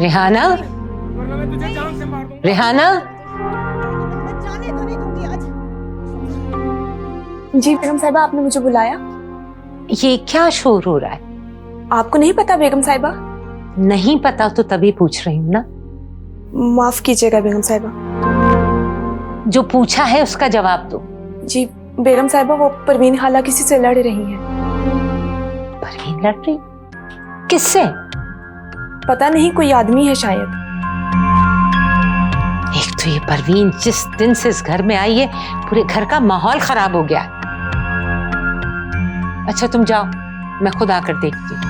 रेहाना, मैं तुझे जान से मार दूंगा। रेहाना। जाने तो नहीं दूंगी आज। जी बेगम साहिबा, आपने मुझे बुलाया? ये क्या शोर हो रहा है? आपको नहीं पता बेगम साहिबा? नहीं पता तो तभी पूछ रही हूँ ना। माफ कीजिएगा बेगम साहिबा। जो पूछा है उसका जवाब दो। जी बेगम साहिबा, वो परवीन खाला किसी से लड़ रही हैं। परवीन लड़ रही? किससे? पता नहीं, कोई आदमी है शायद। एक तो ये परवीन जिस दिन से इस घर में आई है पूरे घर का माहौल खराब हो गया है। अच्छा तुम जाओ, मैं खुद आकर देखती हूँ।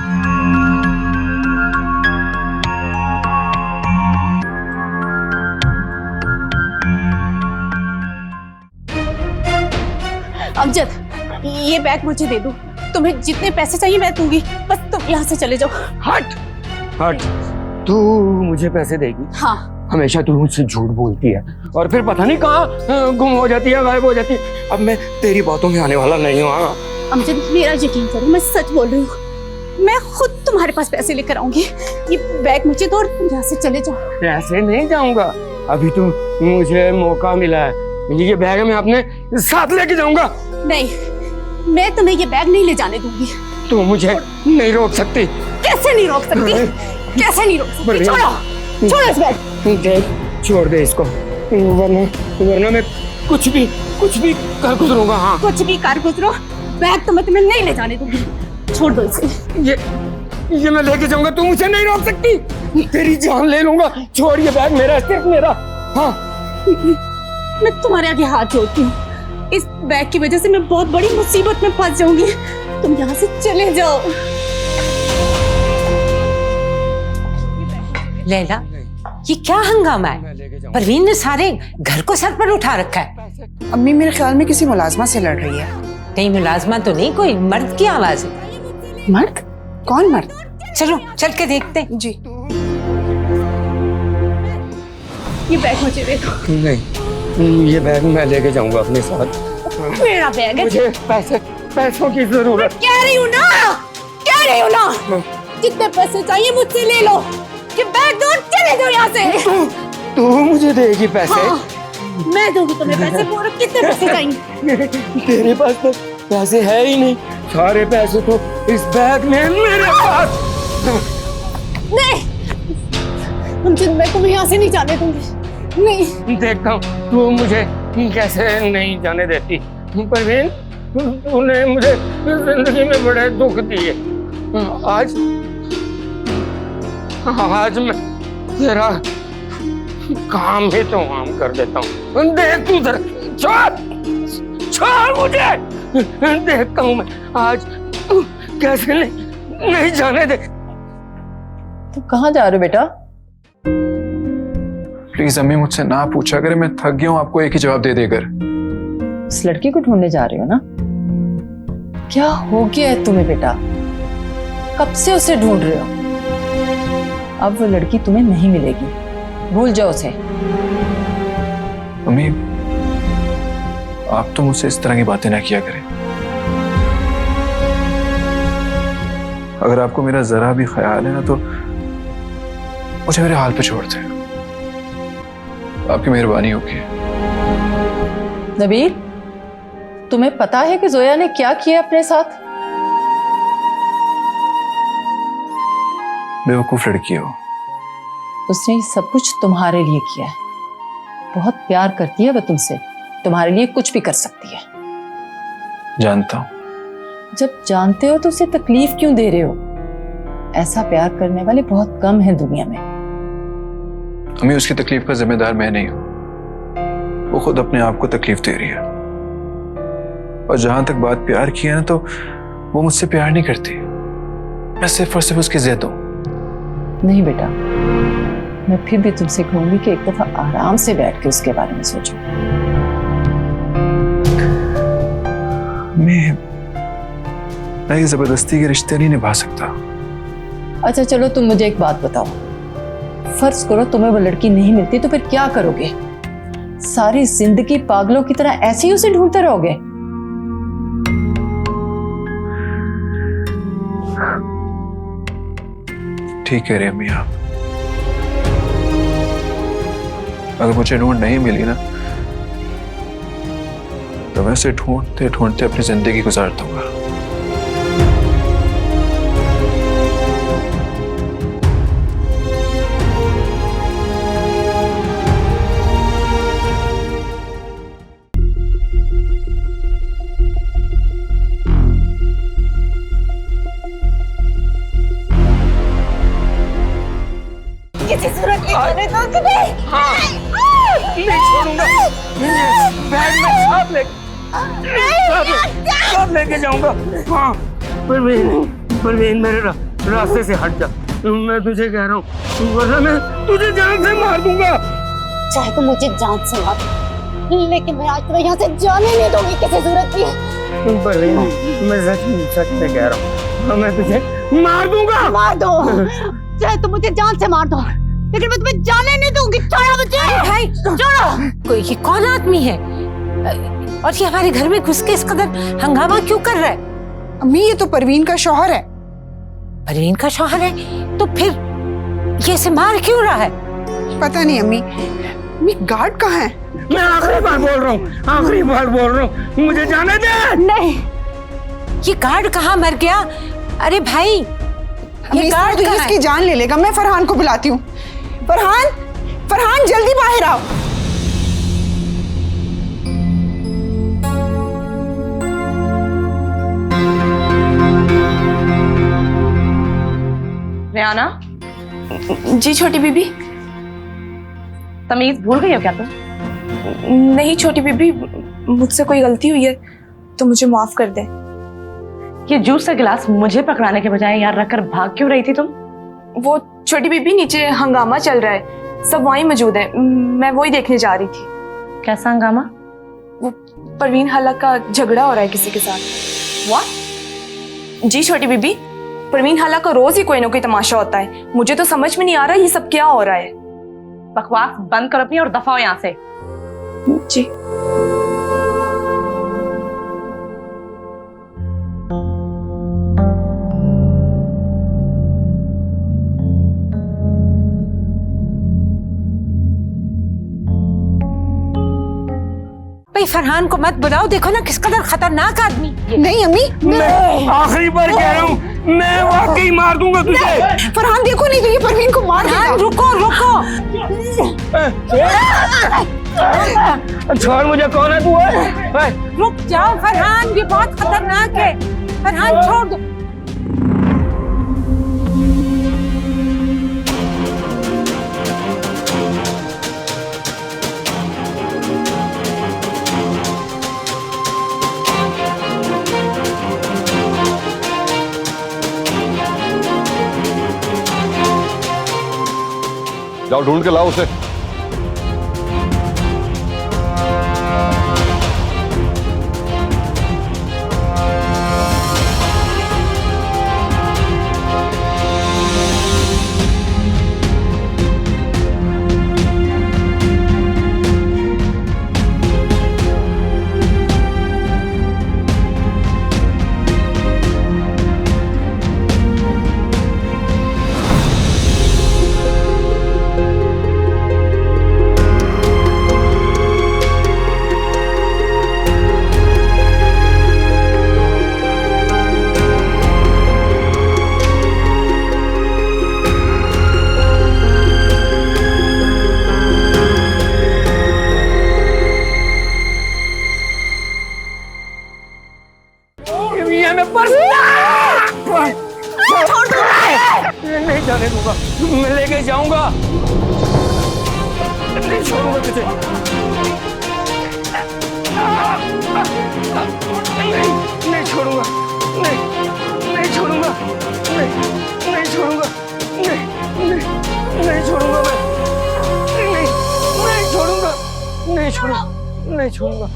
अमजद, ये बैग मुझे दे दो। तुम्हें जितने पैसे चाहिए मैं दूंगी, बस तुम यहाँ से चले जाओ। हट हट, तू मुझे पैसे देगी? हाँ। हमेशा तू मुझसे झूठ बोलती है और फिर पता नहीं कहाँ गुम हो जाती है, गायब हो जाती है। अब मैं तेरी बातों में आने वाला नहीं हूँ। हाँ? अमजद मेरा यकीन करो, मैं सच बोल रही हूँ। मैं खुद तुम्हारे पास पैसे लेकर आऊंगी। ये बैग मुझे दो और तुम यहाँ से चले जाओ। ऐसे नहीं जाऊंगा, अभी तो मुझे मौका मिला है। ये बैग मैं अपने साथ लेके जाऊंगा। नहीं, मैं तुम्हें ये बैग नहीं ले जाने दूंगी। तू मुझे नहीं रोक सकती। कैसे नहीं रोक सकती? कैसे नहीं रोक सकती? छोड़ो, छोड़ो इस बैग। देख, छोड़ दे इसको, वरना मैं कुछ भी कर गुजरूंगा। हाँ, कुछ भी कर गुजरो, बैग तो मैं तुम्हें नहीं ले जाने दूंगी। छोड़ दो इसे। ये मैं लेके जाऊंगा, तू मुझे नहीं रोक सकती। तेरी जान ले लूंगा। छोड़, ये बैग मेरा, सिर्फ मेरा। हाँ, मैं तुम्हारे आगे हाथ जोड़ती हूँ। इस बैग की वजह से मैं बहुत बड़ी मुसीबत में फंस जाऊंगी। तुम यहाँ से चले जाओ। लैला, ये क्या हंगामा है? परवीन ने सारे घर को सर पर उठा रखा है। अम्मी मेरे ख्याल में किसी मुलाजमा से लड़ रही है। कहीं मुलाजमा तो नहीं, कोई मर्द की आवाज है। मर्द? कौन मर्द? चलो चल के देखते हैं। जी। ये बैग मुझे दे दो। नहीं, ये बैग मैं लेके जाऊंगा अपने साथ। मेरा बैग है। मुझे पैसों की जरूरत। कह रही हूँ ना, जितने पैसे चाहिए मुझसे ले लो। ये बैग दो और चले जाओ यहाँ से। तू मुझे देगी पैसे? हाँ, मैं दूंगी तुम्हें पैसे। पूरे कितने पैसे चाहिए? तेरे पास तो पैसे है ही नहीं। सारे पैसे तो इस बैग में मेरे पास। नहीं, मैं तुम्हें यहाँ से नहीं जाने दूंगी। नहीं। देखता हूँ तू मुझे कैसे नहीं जाने देती। परवीन, तूने मुझे जिंदगी में बड़े दुख दिए। आज मैं तेरा काम ही तो आम कर देता हूँ। देख तू जरा, छोड़ मुझे। देखता हूँ मैं आज तू कैसे नहीं जाने दे। तुम कहाँ जा रहे हो बेटा? प्लीज अम्मी, मुझसे ना पूछा करें, मैं थक गया हूँ आपको एक ही जवाब दे देकर। उस लड़की को ढूंढने जा रहे हो ना? क्या हो गया है तुम्हें बेटा? कब से उसे ढूंढ रहे हो? अब वो लड़की तुम्हें नहीं मिलेगी, भूल जाओ उसे। अम्मी, आप तो मुझसे इस तरह की बातें ना किया करें। अगर आपको मेरा जरा भी ख्याल है ना तो मुझे मेरे हाल पे छोड़ दें। आपकी मेहरबानी होगी। नबील, तुम्हें पता है कि जोया ने क्या किया अपने साथ? बेवकूफ लड़की हो। उसने ये सब कुछ तुम्हारे लिए किया है। बहुत प्यार करती है वह तुमसे, तुम्हारे लिए कुछ भी कर सकती है। जानता हूं। जब जानते हो तो उसे तकलीफ क्यों दे रहे हो? ऐसा प्यार करने वाले बहुत कम हैं दुनिया में। अम्मी, उसकी तकलीफ का जिम्मेदार मैं नहीं हूं, वो खुद अपने आप को तकलीफ दे रही है। और जहां तक बात प्यार की है ना, तो वो मुझसे प्यार नहीं करती। मैं सिर्फ और सिर्फ उसकी जिद हूं। नहीं बेटा, मैं फिर भी तुमसे कहूंगी कि एक दफा आराम से बैठ के उसके बारे में सोचो। मैं ये जबरदस्ती के रिश्ते नहीं निभा सकता। अच्छा चलो, तुम मुझे एक बात बताओ। फर्ज करो तुम्हें वो लड़की नहीं मिलती, तो फिर क्या करोगे? सारी जिंदगी पागलों की तरह ऐसे ही उसे ढूंढते रहोगे? ठीक है रे अम्मी, आप अगर मुझे नूर नहीं मिली ना तो मैं उसे ढूंढते ढूंढते अपनी जिंदगी गुजार दूंगा। किसी सूरत में जाने दो तुम्हें। नहीं छोड़ूंगा। बैग में सब लेके जाऊंगा। हाँ परवीन मेरे रास्ते से हट जा, मैं तुझे कह रहा हूँ, वरना मैं तुझे जान से मार दूंगा। चाहे तो मुझे जान से मार, लेकिन मैं आज तुम्हें यहाँ से जाने नहीं दूंगी किसी सूरत में। परवीन मैं सच में कह रहा हूँ, मैं तुझे मार दूंगा। मार दो, चाहे तो मुझे जान से मार दो, लेकिन मैं तुम्हें जाने नहीं दूंगी। छोड़ो मुझे भाई छोड़ो। कोई ये कौन आदमी है और ये हमारे घर में घुस के इस कदर हंगामा क्यों कर रहा है? अम्मी ये तो परवीन का शौहर है। परवीन का शौहर है तो फिर ये इसे मार क्यों रहा है? पता नहीं अम्मी। अम्मी गार्ड कहाँ है? मैं आखिरी बार बोल रहा हूँ, आखिरी बार बोल रहा हूँ, मुझे जाने दे। नहीं, ये गार्ड कहाँ मर गया? अरे भाई अम्मी ये इस तरह गार्ड तो ये कहाँ इसकी है? जान ले लेगा। मैं फरहान को बुलाती हूँ। फरहान जल्दी बाहर आओ। रेहाना। जी छोटी बीबी। तमीज भूल गई हो क्या तुम? नहीं छोटी बीबी, मुझसे कोई गलती हुई है तो मुझे माफ कर दे। ये जूस का गिलास मुझे पकड़ाने के बजाय यार रखकर भाग क्यों रही थी तुम? वो छोटी बीबी नीचे हंगामा चल रहा है, सब वहीं मौजूद है, मैं वही देखने जा रही थी। कैसा हंगामा? वो परवीन हाला का झगड़ा हो रहा है किसी के साथ। What? जी छोटी बीबी, परवीन हाला का रोज ही कोई ना कोई तमाशा होता है। मुझे तो समझ में नहीं आ रहा ये सब क्या हो रहा है। बकवास बंद करो अपनी और दफा हो यहाँ से। जी भाई फरहान को मत बुलाओ, देखो ना किस कदर खतरनाक आदमी। नहीं अम्मी, मैं आखिरी बार कह रहा हूँ, मैं वाकई मार दूंगा तुझे। फरहान देखो नहीं तो ये परवीन को मार देगा। फरहान रुको रुको, छोड़ मुझे, कौन है तू? रुक जाओ फरहान, ये बहुत खतरनाक है। फरहान छोड़ दो। जाओ ढूंढ के लाओ उसे। नहीं जाने दूंगा, मैं लेके जाऊंगा, नहीं छोड़ूंगा तुझे। नहीं छोड़ूंगा, नहीं छोड़ूंगा, नहीं छोड़ूंगा, नहीं छोड़ूंगा मैं, नहीं छोड़ूंगा, नहीं छोड़ूंगा, नहीं छोड़ूंगा।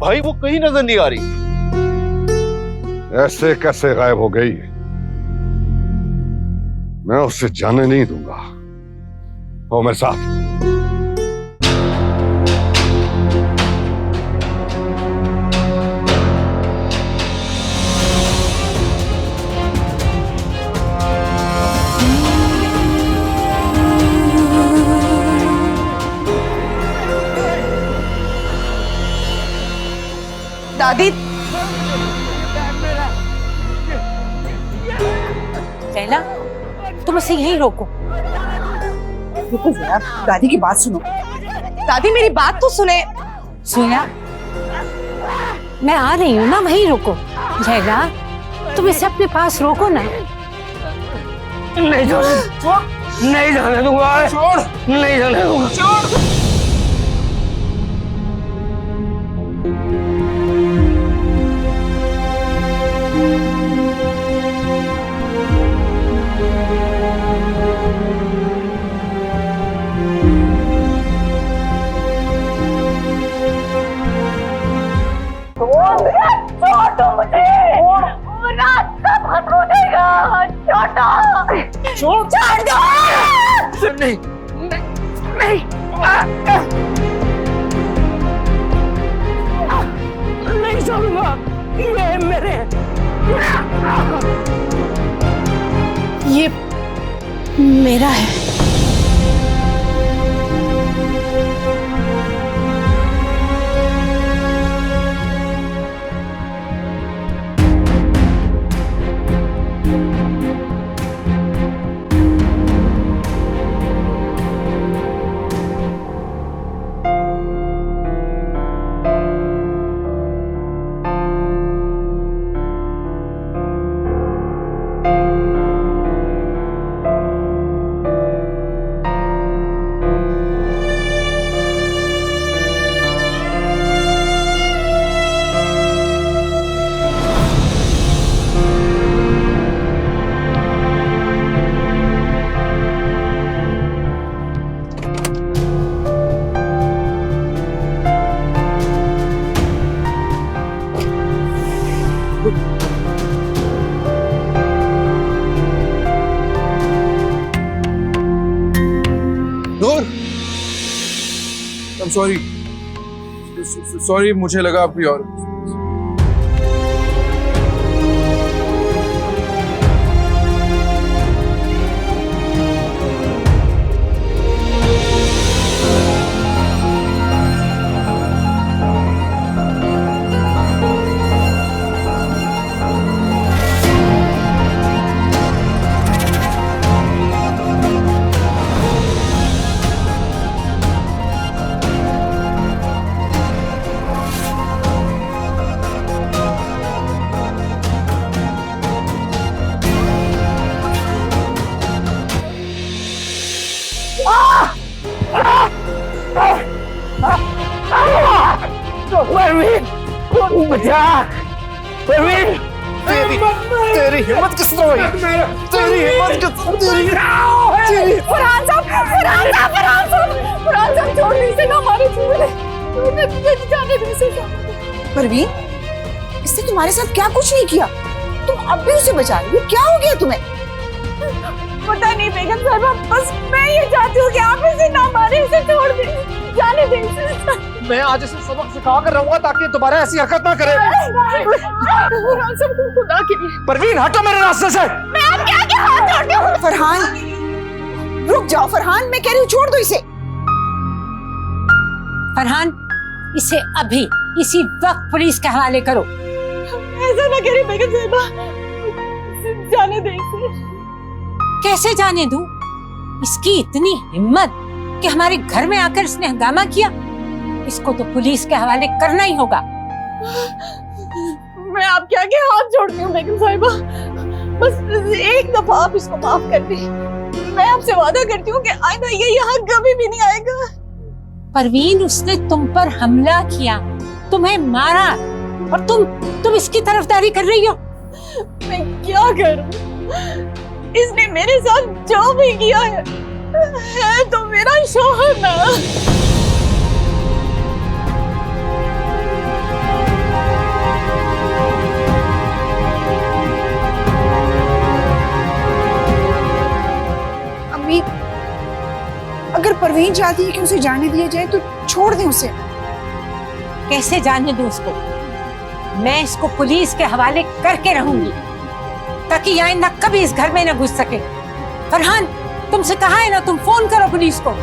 भाई वो कहीं नजर नहीं आ रही। ऐसे कैसे गायब हो गई? मैं उसे जाने नहीं दूंगा। आओ मेरे साथ। दादी, लैला, तुम इसे यहीं रोको। रुको जरा, दादी की बात सुनो। दादी मेरी बात तो सुने। सुना, मैं आ रही हूँ ना, वहीं रुको। लैला, तुम इसे अपने पास रोको ना। नहीं जाने, नहीं जाने दूंगा। नहीं जाने दूंगा। नहीं, नहीं, नहीं छोड़ूंगा। ये मेरे, ये मेरा है। सॉरी, मुझे लगा आप कोई और। परवीन, बचा। परवीन, तेरी हिम्मत किस तरह हुई? तेरी हिम्मत किस? फरहान साहब छोड़ नहीं से ना हमारे जीवन जाने दे से। परवीन, इसने तुम्हारे साथ क्या कुछ नहीं किया, तुम अब भी उसे बचा रही हो। क्या हो गया तुम्हें? पता नहीं बेगम साहिबा, बस मैं ये चाहती हूँ कि आप इसे ना मारे, इसे छोड़ दें, जाने दें इसे। मैं आज इसे सबक सिखा कर रहूंगा ताकि दोबारा ऐसी हरकत ना करे। खुदा के लिए परवीन, हटो मेरे रास्ते से। मैं आपके आगे हाथ जोड़ती हूँ। फरहान, रुक जाओ। फरहान, मैं कह रही हूँ छोड़ दो इसे। फरहान, इसे अभी इसी वक्त पुलिस के हवाले करो। ऐसा ना करिए बेगम साहिबा, जाने दें इसे। कैसे जाने दूं? इसकी इतनी हिम्मत कि हमारे घर में आकर इसने हंगामा किया। इसको तो पुलिस के हवाले करना ही होगा। मैं आपके आगे हाथ जोड़ती हूँ बेगम साहिबा, बस एक दफा आप इसको माफ कर दें। मैं आपसे वादा करती हूँ कि आइंदा ये यहाँ कभी भी नहीं आएगा। परवीन, उसने तुम पर हमला किया, तुम्हें मारा, और तुम इसकी तरफदारी कर रही हो। मैं क्या करूं? इसने मेरे साथ जो भी किया है तो मेरा शौहर ना। परवीन चाहती है कि उसे जाने दिया जाए तो छोड़ दें उसे। कैसे जाने दूं उसको? मैं इसको पुलिस के हवाले करके रहूंगी ताकि ये आइंदा कभी इस घर में न घुस सके। फरहान, तुमसे कहा है ना, तुम फोन करो पुलिस को।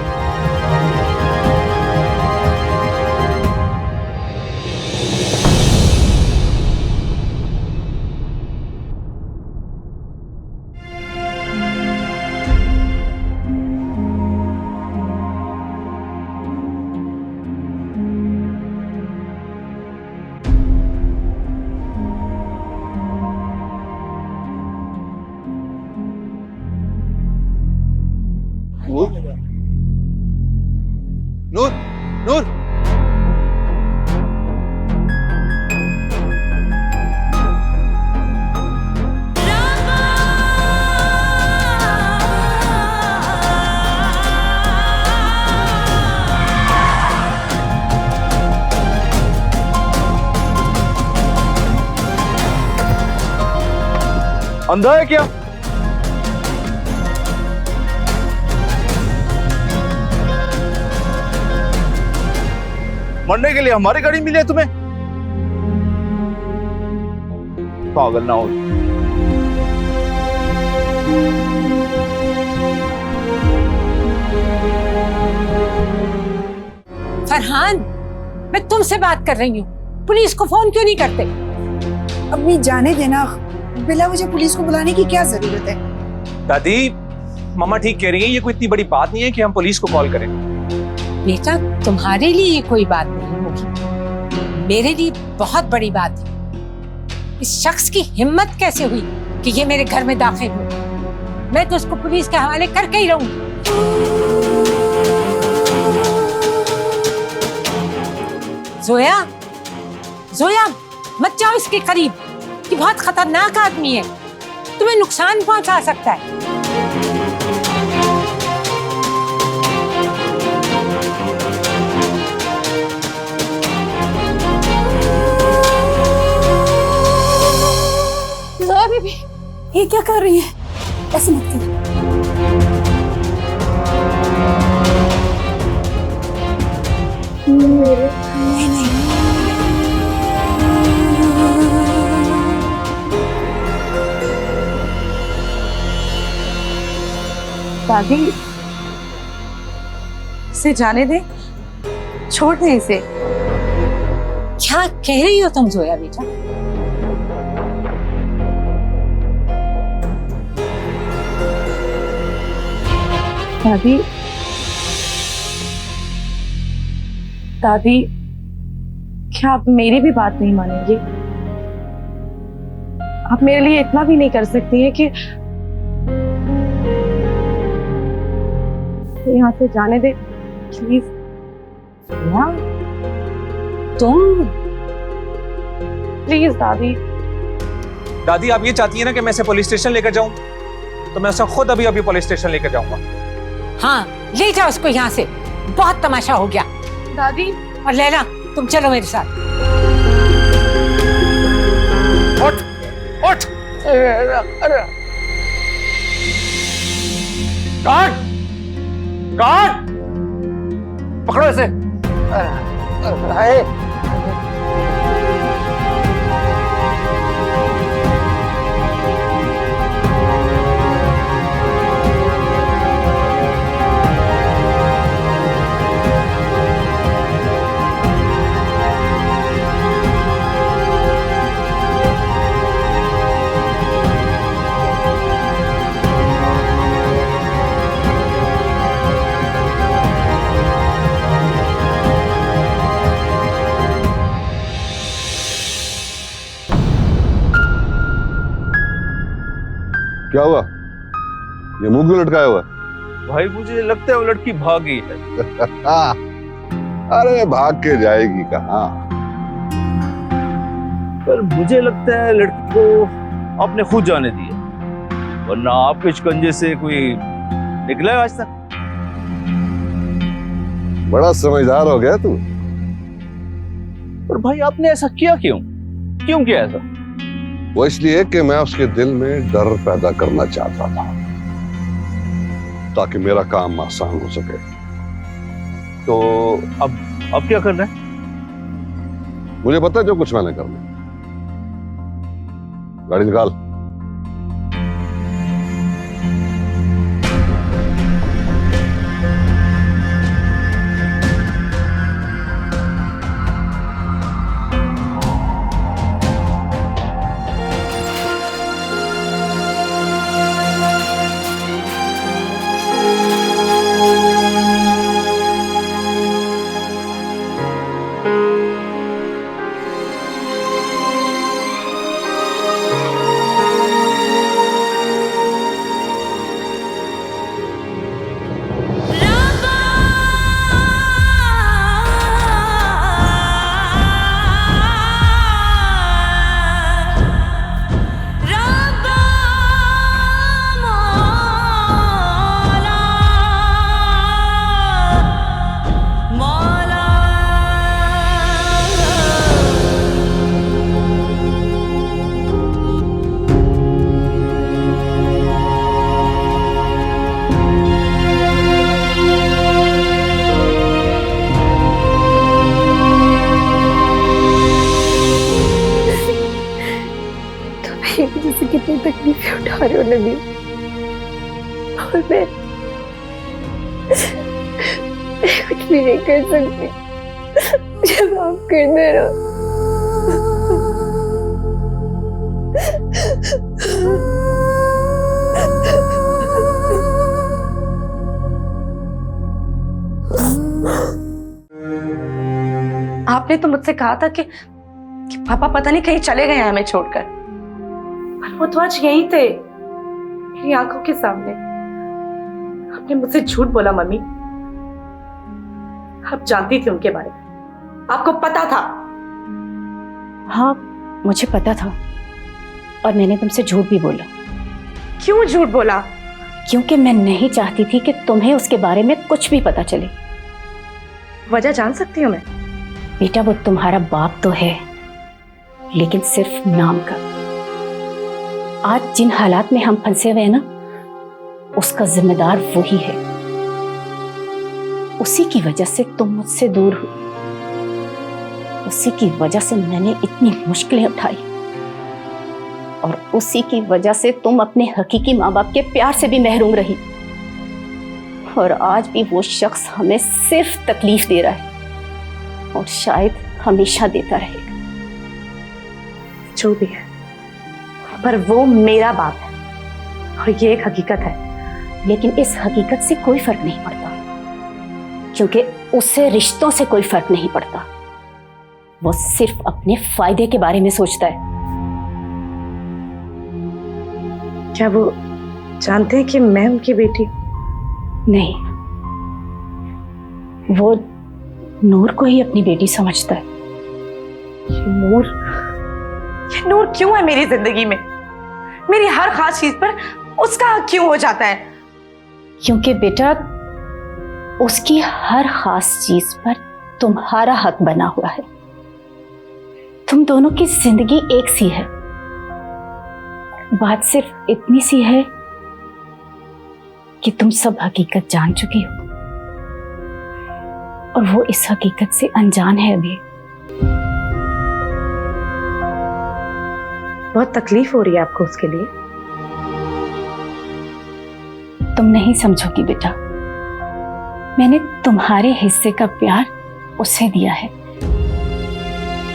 नूर, नूर, अंधा है क्या? मरने के लिए हमारी गाड़ी मिली है तुम्हें? पागल ना हो। फरहान, मैं तुमसे बात कर रही हूँ, पुलिस को फोन क्यों नहीं करते? अम्मी जाने देना, बिला वजह पुलिस को बुलाने की क्या जरूरत है? दादी, मामा ठीक कह रही है, ये कोई इतनी बड़ी बात नहीं है कि हम पुलिस को कॉल करें। बेटा, तुम्हारे लिए ये कोई बात नहीं होगी, मेरे लिए बहुत बड़ी बात है। इस शख्स की हिम्मत कैसे हुई कि ये मेरे घर में दाखिल हो? मैं तो उसको पुलिस के हवाले करके ही रहूंगी। जोया, जोया, मत जाओ इसके करीब, ये बहुत खतरनाक आदमी है, तुम्हें नुकसान पहुंचा सकता है। बेबी, ये क्या कर रही है? ऐसे मत कर। नहीं नहीं, दादी, इसे जाने दे, छोड़ दे इसे। क्या कह रही हो तुम जोया बेटा? दादी, दादी, क्या आप मेरी भी बात नहीं मानेंगे? आप मेरे लिए इतना भी नहीं कर सकती हैं कि यहाँ से जाने दे, प्लीज। तुम प्लीज दादी। दादी, आप ये चाहती है ना कि मैं इसे पुलिस स्टेशन लेकर जाऊं? तो मैं उसे खुद अभी अभी पुलिस स्टेशन लेकर जाऊंगा। हाँ, ले जाओ उसको यहाँ से, बहुत तमाशा हो गया। दादी, और लैला, तुम चलो मेरे साथ। उठ, उठ, काट, काट, पकड़ो इसे। क्या हुआ? ये मुंह क्यों लटकाया हुआ? भाई, मुझे लगता है वो लड़की भाग गई है। अरे भाग के जाएगी कहाँ? पर मुझे लगता है लड़की को आपने खुद जाने दिया, वरना आपके शिकंजे से कोई निकला है आज तक? बड़ा समझदार हो गया तू। पर भाई, आपने ऐसा किया क्यों? क्यों किया ऐसा? वो इसलिए कि मैं उसके दिल में डर पैदा करना चाहता था ताकि मेरा काम आसान हो सके। तो अब क्या करना है? मुझे पता है जो कुछ मैंने करना। गाड़ी निकाल। जैसे कितनी तकलीफें उठा रहे हो नबी, और मैं कुछ भी नहीं कर सकती। जब आप कर दे रहो आपने तो मुझसे कहा था कि पापा पता नहीं कहीं चले गए हैं हमें छोड़कर, पर वो तो आज यहीं थे मेरी आंखों के सामने। आपने मुझसे झूठ बोला मम्मी, आप जानती थी उनके बारे में, आपको पता था। हाँ मुझे पता था, और मैंने तुमसे झूठ भी बोला। क्यों झूठ बोला? क्योंकि मैं नहीं चाहती थी कि तुम्हें उसके बारे में कुछ भी पता चले। वजह जान सकती हूँ मैं? बेटा वो तुम्हारा बाप तो है, लेकिन सिर्फ नाम का। आज जिन हालात में हम फंसे हुए हैं ना, उसका जिम्मेदार वही है। उसी की वजह से तुम मुझसे दूर हुई, उसी की वजह से मैंने इतनी मुश्किलें उठाई, और उसी की वजह से तुम अपने हकीकी माँ बाप के प्यार से भी महरूम रही। और आज भी वो शख्स हमें सिर्फ तकलीफ दे रहा है, और शायद हमेशा देता रहेगा। जो भी है, पर वो मेरा बाप है, और ये एक हकीकत है। लेकिन इस हकीकत से कोई फर्क नहीं पड़ता, क्योंकि उससे रिश्तों से कोई फर्क नहीं पड़ता। वो सिर्फ अपने फायदे के बारे में सोचता है। क्या वो जानते हैं कि मैं उनकी बेटी? नहीं, वो नूर को ही अपनी बेटी समझता है। ये नूर क्यों है मेरी जिंदगी में? मेरी हर खास चीज पर उसका हक क्यों हो जाता है? क्योंकि बेटा उसकी हर खास चीज पर तुम्हारा हक बना हुआ है। तुम दोनों की जिंदगी एक सी है। बात सिर्फ इतनी सी है कि तुम सब हकीकत जान चुकी हो, और वो इस हकीकत से अनजान है अभी। बहुत तकलीफ हो रही है आपको उसके लिए? तुम नहीं समझोगी बेटा, मैंने तुम्हारे हिस्से का प्यार उसे दिया है,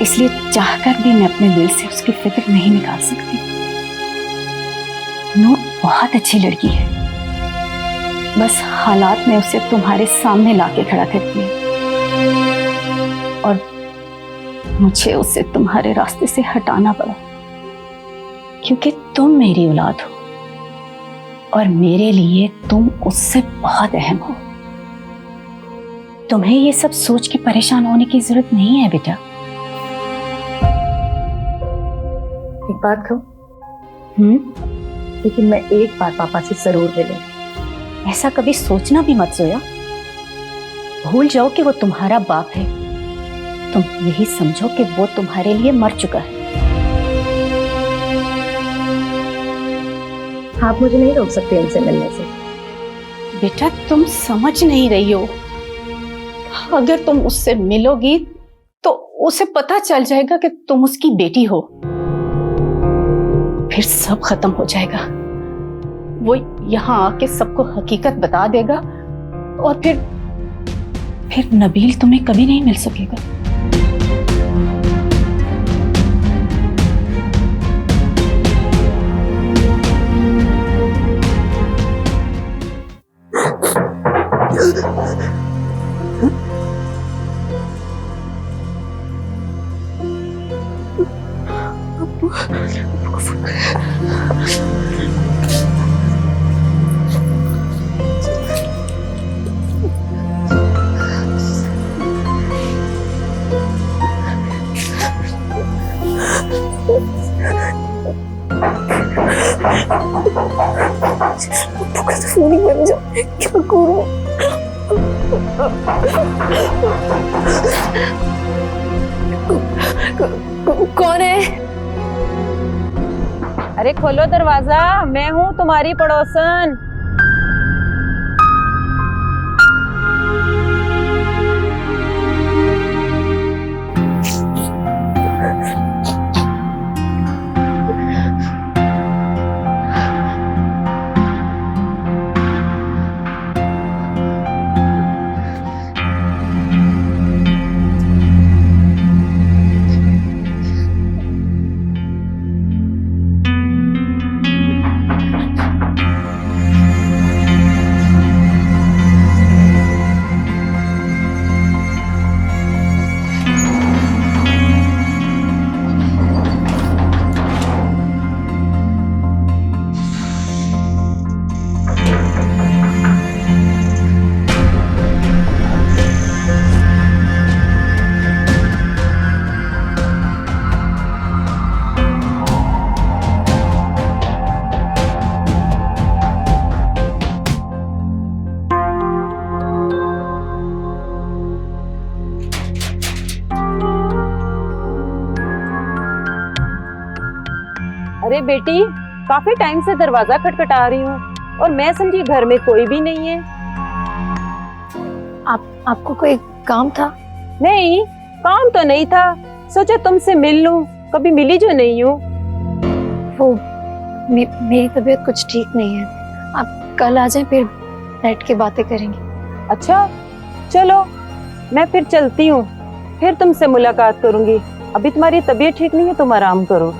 इसलिए चाहकर भी मैं अपने दिल से उसकी फिक्र नहीं निकाल सकती। नूर बहुत अच्छी लड़की है, बस हालात में उसे तुम्हारे सामने लाके खड़ा करती है, और मुझे उसे तुम्हारे रास्ते से हटाना पड़ा, क्योंकि तुम मेरी औलाद हो, और मेरे लिए तुम उससे बहुत अहम हो। तुम्हें ये सब सोच के परेशान होने की जरूरत नहीं है बेटा। एक बात कहूं? लेकिन मैं एक बार पापा से जरूर मिलूंगी। ऐसा कभी सोचना भी मत जोया। भूल जाओ कि वो तुम्हारा बाप है। तुम यही समझो कि वो तुम्हारे लिए मर चुका है। आप मुझे नहीं रोक सकते उनसे मिलने से। बेटा तुम समझ नहीं रही हो। अगर तुम उससे मिलोगी तो उसे पता चल जाएगा कि तुम उसकी बेटी हो। फिर सब खत्म हो जाएगा। वो यहाँ आके सबको हकीकत बता देगा और फिर नबील तुम्हें कभी नहीं मिल सकेगा। फोन बन जाए, क्या करूं? कौन है? अरे खोलो दरवाजा, मैं हूँ तुम्हारी पड़ोसन। अरे बेटी, काफी टाइम से दरवाजा खटखटा रही हूँ और मैं समझी घर में कोई भी नहीं है। आपको कोई काम था? नहीं, काम तो नहीं था, सोचा तुमसे मिल लूं, कभी मिली जो नहीं हूँ। वो मेरी तबीयत कुछ ठीक नहीं है, आप कल आ जाएं, फिर बैठ के बातें करेंगे। अच्छा चलो, मैं फिर चलती हूँ, फिर तुमसे मुलाकात करूंगी। अभी तुम्हारी तबीयत ठीक नहीं है, तुम आराम करो।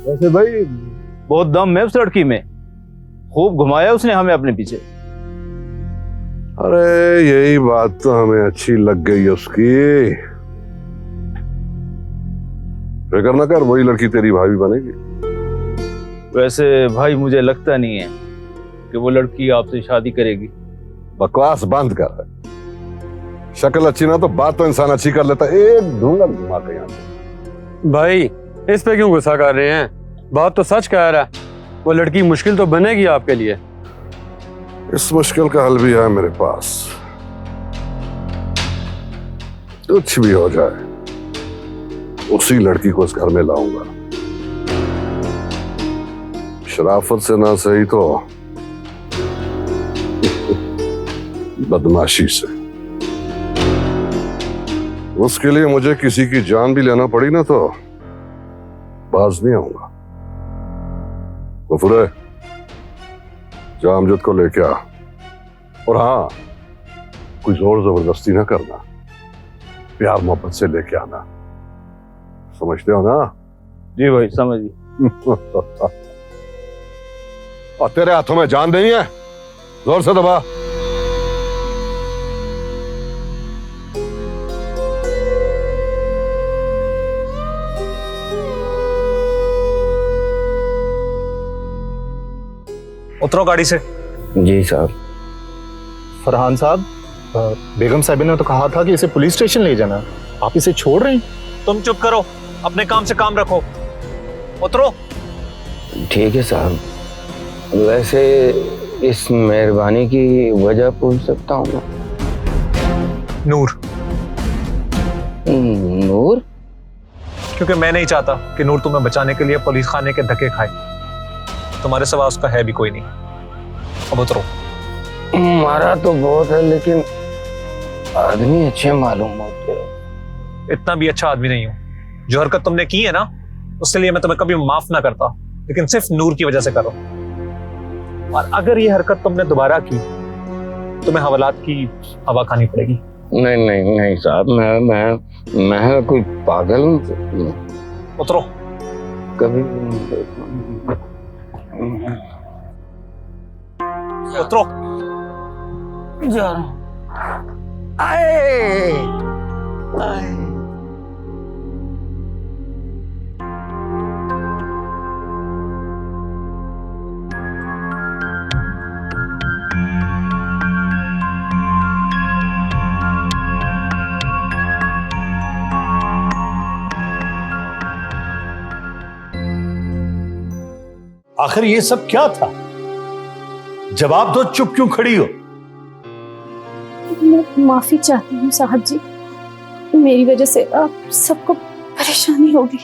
वैसे भाई बहुत दम है उस लड़की में, खूब घुमाया उसने हमें अपने पीछे। अरे यही बात तो हमें अच्छी लग गई उसकी। फिक्र न कर, वही लड़की तेरी भाभी बनेगी। वैसे भाई मुझे लगता नहीं है कि वो लड़की आपसे शादी करेगी। बकवास बंद कर। शक्ल अच्छी ना तो बात तो इंसान अच्छी कर लेता। एक ढूंढा घुमा के यहाँ से। भाई इस पे क्यों गुस्सा कर रहे हैं? बात तो सच कह रहा है, वो लड़की मुश्किल तो बनेगी आपके लिए। इस मुश्किल का हल भी है मेरे पास। कुछ भी हो जाए, उसी लड़की को इस घर में लाऊंगा। शराफत से ना सही तो बदमाशी से। उसके लिए मुझे किसी की जान भी लेना पड़ी ना तो बाज नहीं आऊंगा। गफूर, जा अमजद को लेके आ, और हाँ, कोई जोर जबरदस्ती ना करना, प्यार मोहब्बत से लेके आना। समझते हो ना? जी भाई समझिए। और तेरे हाथों में जान नहीं है, जोर से दबा। उतरो गाड़ी से। जी साहब। फरहान साहब, बेगम साहिबा ने तो कहा था कि इसे पुलिस स्टेशन ले जाना, आप इसे छोड़ रहे हैं? तुम चुप करो, अपने काम से काम रखो। उतरो। ठीक है साहब, वैसे इस मेहरबानी की वजह पूछ सकता हूँ मैं? नूर। नूर? क्योंकि मैं नहीं चाहता कि नूर तुम्हें बचाने के लिए पुलिस खाने के धक्के खाए। तुम्हारे सिवा उसका है भी कोई नहीं। अब उतरो। मारा तो बहुत है, लेकिन आदमी अच्छे मालूम होते हैं। इतना भी अच्छा आदमी नहीं हूं। जो हरकत तुमने की है ना, उसके लिए मैं तुम्हें कभी माफ ना करता, लेकिन सिर्फ नूर की वजह से करो। और अगर ये हरकत तुमने दोबारा की, तुम्हें हवालात की हवा खानी पड़ेगी। नहीं नहीं नहीं साहब, मैं कोई पागल हूँ? उतरो। कभी उतरो। जा रहा हूँ। आए आखिर ये सब क्या था? जवाब दो, चुप क्यों खड़ी हो? मैं माफी चाहती हूँ साहब जी, मेरी वजह से आप सबको परेशानी होगी।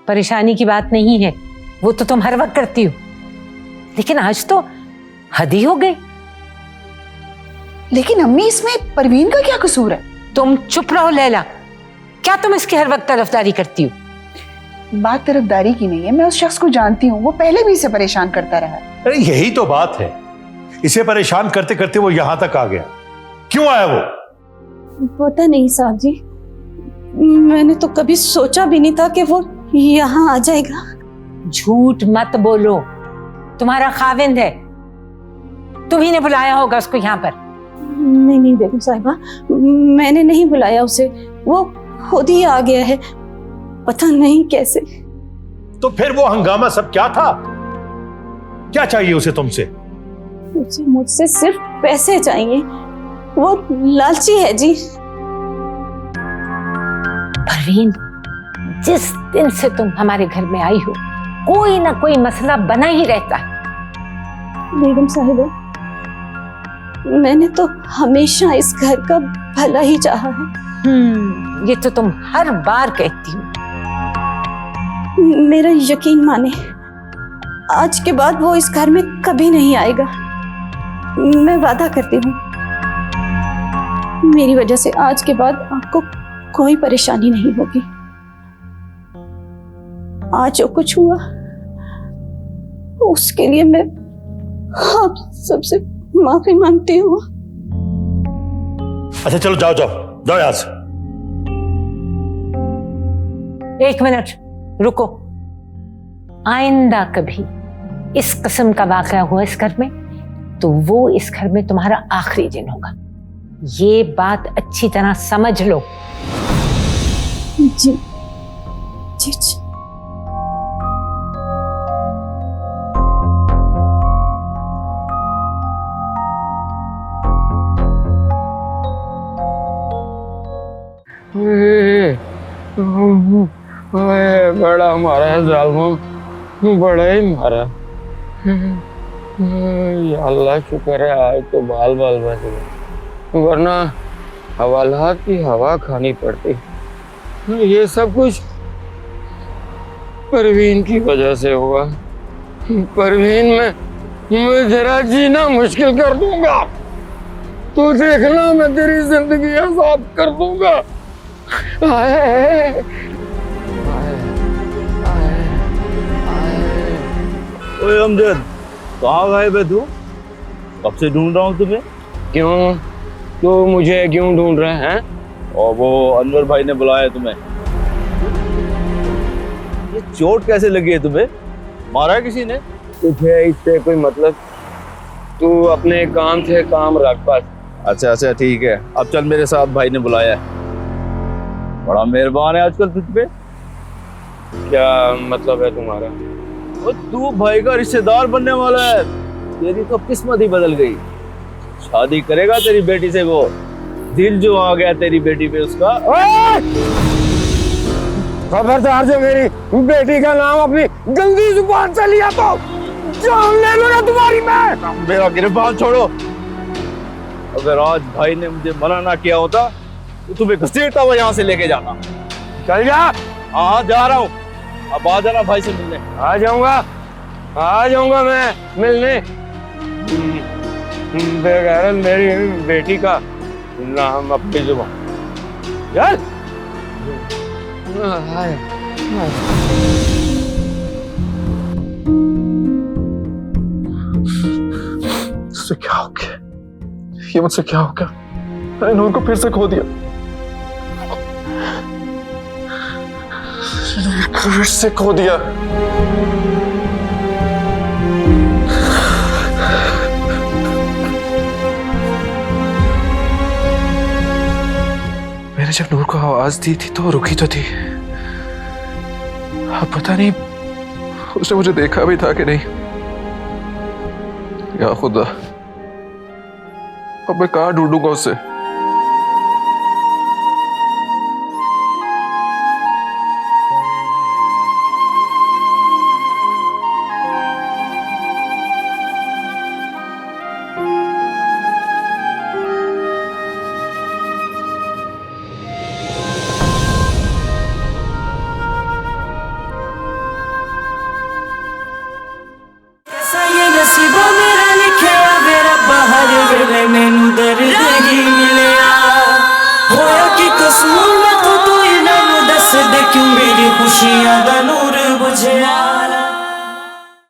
परेशानी की बात नहीं है, वो तो तुम हर वक्त करती हो, लेकिन आज तो हद ही हो गई। लेकिन अम्मी, इसमें परवीन का क्या कसूर है? तुम चुप रहो लैला, क्या तुम इसकी हर वक्त तरफदारी करती हो? बात तरफदारी की नहीं है, मैं उस शख्स को जानती हूँ, वो पहले भी इसे परेशान करता रहा है। अरे यही तो बात है, इसे परेशान करते करते वो यहां तक आ गया। क्यों आया वो? पता नहीं साहब जी, मैंने तो कभी सोचा भी नहीं था कि वो यहाँ आ जाएगा। झूठ मत बोलो, तुम्हारा खाविंद है, तुम्ही ने बुलाया होगा उसको यहाँ पर। नहीं नहीं बेगम साहिबा, मैंने नहीं बुलाया उसे, वो खुद ही आ गया है, पता नहीं कैसे। तो फिर वो हंगामा सब क्या था? क्या चाहिए उसे तुमसे? उसे मुझसे सिर्फ पैसे चाहिए, वो लालची है जी। परवीन, जिस दिन से तुम हमारे घर में आई हो, कोई ना कोई मसला बना ही रहता है। बेगम साहिबा, मैंने तो हमेशा इस घर का भला ही चाहा है। ये तो तुम हर बार कहती हो। मेरा यकीन माने, आज के बाद वो इस घर में कभी नहीं आएगा, मैं वादा करती हूँ। मेरी वजह से आज के बाद आपको कोई परेशानी नहीं होगी। आज जो कुछ हुआ उसके लिए मैं आप सबसे माफी मांगती हूँ। अच्छा चलो, जाओ जाओ जाओ यहां से। एक मिनट रुको, आइंदा कभी इस किस्म का वाकया हुआ इस घर में तो वो इस घर में तुम्हारा आखिरी दिन होगा, ये बात अच्छी तरह समझ लो। जी जी, जी। बड़ा मारा है जालिम, बड़ा ही मारा। अल्लाह शुक्र है आज तो बाल बाल बच गए, वरना हवालात की हवा खानी पड़ती। ये सब कुछ परवीन की वजह से हुआ। परवीन, मैं जरा जीना मुश्किल कर दूंगा, तू देखना, मैं तेरी जिंदगी आजाद कर दूंगा। ओए अमजद, कहाँ गायब है तू? कब से ढूंढ रहा हूँ तुम्हें। क्यों? तू मुझे क्यों ढूंढ रहे हैं? और वो अनवर भाई ने बुलाया तुम्हें। ये चोट कैसे लगी है तुम्हें? मारा है किसी ने? तुझे इससे कोई मतलब? तू अपने काम से काम रख बस। अच्छा अच्छा ठीक है, अब चल मेरे साथ, भाई ने बुलाया है। बड़ा मेहरबान है आजकल तुझ पे। क्या मतलब है तुम्हारा? तू भाई का रिश्तेदार बनने वाला है, तेरी तो किस्मत ही बदल गई। शादी करेगा तेरी बेटी से वो, दिल जो आ गया तेरी बेटी पे उसका। खबरदार जो मेरी बेटी का नाम अपनी गंदी जुबान से लिया तो जान ले लो ना तुम्हारी मैं। मेरा गिरफ्तार छोड़ो। अगर आज भाई ने मुझे मना ना किया होता तो तुम्हें घसीटता हुआ यहाँ से लेके जाता। चल जा। हाँ जा रहा हूँ, अब आ जाना भाई से मिलने। आ जाऊंगा मैं मिलने। बेगैरत मेरी बेटी का नाम अपनी जुबान। चल। मुझसे क्या हो गया? ये मुझसे क्या हो गया? मैंने नूर को फिर से खो दिया। फिर से खो दिया। मैंने जब नूर को आवाज दी थी तो रुकी तो थी। अब पता नहीं उसने मुझे देखा भी था कि नहीं। या खुदा, अब मैं कहाँ ढूंढूंगा उसे? नसीबों मेरा लिखे मेरा बाहर वेले मैनू दर्द ही मिलिया होया कि कसूर मैं तो तू ही मैनू दस दे क्यों मेरी खुशियां दा नूर बुझे